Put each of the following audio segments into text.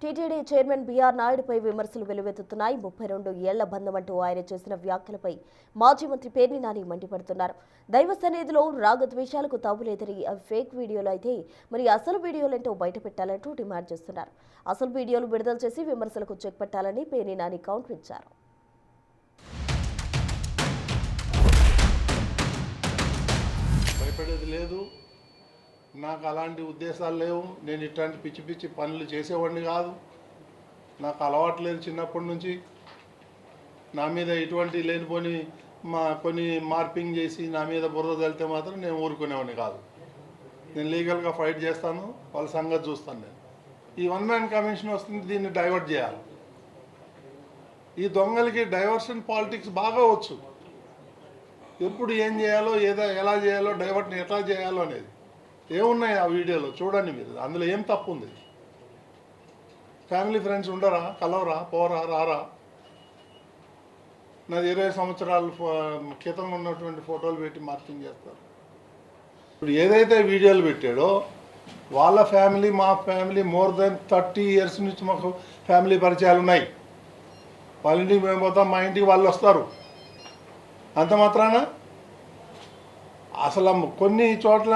TTD chairman BR నాయుడుపై విమర్శలు వెలువెత్తుతున్నాయి. 32 ఏళ్ల బంధం అంటూ ఆయన చేసిన వ్యాఖ్యలపై మాజీ మంత్రి పేర్ని నాని మండిపడుతున్నారు. దైవ సన్నిధిలో రాగద్వేషాలకు తావులేదని అవి ఫేక్ వీడియోలు అయితే మరి అసలు వీడియోలేంటో బయటపెట్టాలంటూ డిమాండ్ చేస్తున్నారు. అసలు వీడియోలు విడుదల చేసి విమర్శలకు చెక్ పెట్టాలని పేర్ని నాని కౌంటర్ ఇచ్చారు. భయపడేది లేదు, నాకు అలాంటి ఉద్దేశాలు లేవు. నేను ఇట్లాంటి పిచ్చి పిచ్చి పనులు చేసేవాడిని కాదు. నాకు అలవాటు లేదు చిన్నప్పటి నుంచి. నా మీద ఇటువంటి లేనిపోని కొన్ని మార్పింగ్ చేసి నా మీద బుర్ర తలితే మాత్రం నేను ఊరుకునేవాడిని కాదు. నేను లీగల్గా ఫైట్ చేస్తాను, వాళ్ళ సంగతి చూస్తాను. నేను ఈ వన్ మ్యాన్ కమిషన్ వస్తుంది, దీన్ని డైవర్ట్ చేయాలి. ఈ దొంగలకి డైవర్షన్ పాలిటిక్స్ బాగా వచ్చు. ఎప్పుడు ఏం చేయాలో ఎలా చేయాలో డైవర్ట్ని ఎట్లా చేయాలో అనేది ఏమున్నాయి ఆ వీడియోలో చూడండి మీరు. అందులో ఏం తప్పు ఉంది? ఫ్యామిలీ ఫ్రెండ్స్ ఉండరా, కలవరా, పోరా, రారా? నాది 20 సంవత్సరాల క్రితం ఉన్నటువంటి ఫోటోలు పెట్టి మార్కింగ్ చేస్తారు. ఇప్పుడు ఏదైతే వీడియోలు పెట్టాడో వాళ్ళ ఫ్యామిలీ మా ఫ్యామిలీ మోర్ దెన్ 30 ఇయర్స్ నుంచి మాకు ఫ్యామిలీ పరిచయాలు ఉన్నాయి. వాళ్ళ ఇంటికి మేము పోతాం, మా ఇంటికి వాళ్ళు వస్తారు. అంత మాత్రాన అసలు కొన్ని చోట్ల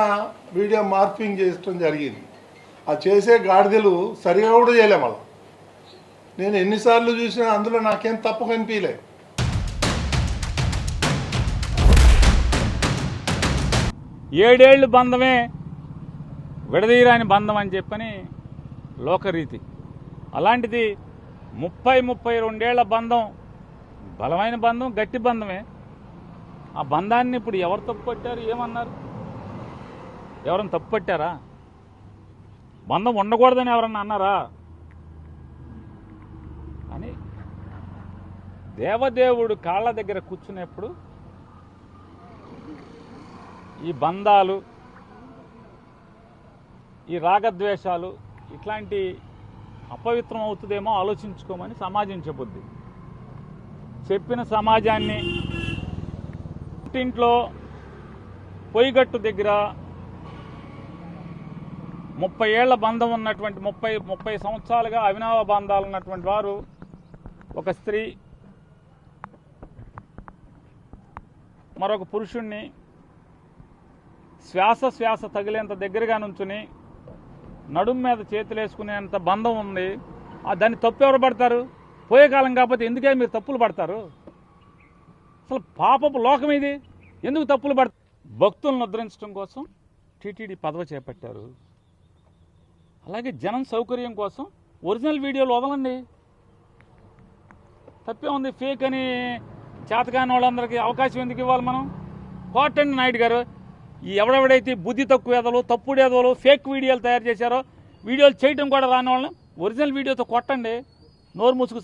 వీడియో మార్పింగ్ చేయడం జరిగింది. ఆ చేసే గాడిదలు సరిగా కూడా చేయలే. మళ్ళీ నేను ఎన్నిసార్లు చూసినా అందులో నాకేం తప్పు కనిపించలే. ఏడేళ్ళు బంధమే విడదీయరాని బంధం అని చెప్పని లోకరీతి. అలాంటిది 32 ఏళ్ల బంధం, బలమైన బంధం, గట్టి బంధమే. ఆ బంధాన్ని ఇప్పుడు ఎవరు తప్పు పట్టారు? ఏమన్నారు? ఎవరైనా తప్పు పట్టారా? బంధం ఉండకూడదని ఎవరన్నా అన్నారా? అని దేవదేవుడు కాళ్ళ దగ్గర కూర్చునేప్పుడు ఈ బంధాలు, ఈ రాగద్వేషాలు ఇట్లాంటి అపవిత్రం అవుతుందేమో ఆలోచించుకోమని సమాజం చెబుద్ది. చెప్పిన సమాజాన్ని ఇంట్లో పొయ్యిగట్టు దగ్గర 30 ఏళ్ల బంధం ఉన్నటువంటి 30 సంవత్సరాలుగా అవినావ బంధాలు ఉన్నటువంటి వారు, ఒక స్త్రీ మరొక పురుషుణ్ణి శ్వాస తగిలేంత దగ్గరగా నుంచుని నడుము మీద చేతులేసుకునేంత బంధం ఉంది. దాన్ని తప్పు ఎవరు పడతారు? పోయే కాలం కాకపోతే ఎందుకే మీరు తప్పులు పడతారు? అసలు పాపపు లోకం ఇది. ఎందుకు తప్పులు పడతారు? భక్తులను ఉద్ధరించడం కోసం టీటీడీ పదవి చేపట్టారు. అలాగే జనం సౌకర్యం కోసం ఒరిజినల్ వీడియోలు వదలండి, తప్పే ఉంది. ఫేక్ అని చేతకాని వాళ్ళందరికీ అవకాశం ఎందుకు ఇవ్వాలి మనం? కోటండి నాయుడు గారు, ఈ ఎవడెవడైతే బుద్ధి తక్కువ ఎదలు, తప్పుడు ఎదలు, ఫేక్ వీడియోలు తయారు చేశారో, వీడియోలు చేయడం కూడా రాని వాళ్ళని ఒరిజినల్ వీడియోతో కొట్టండి, నోరు మూసుకు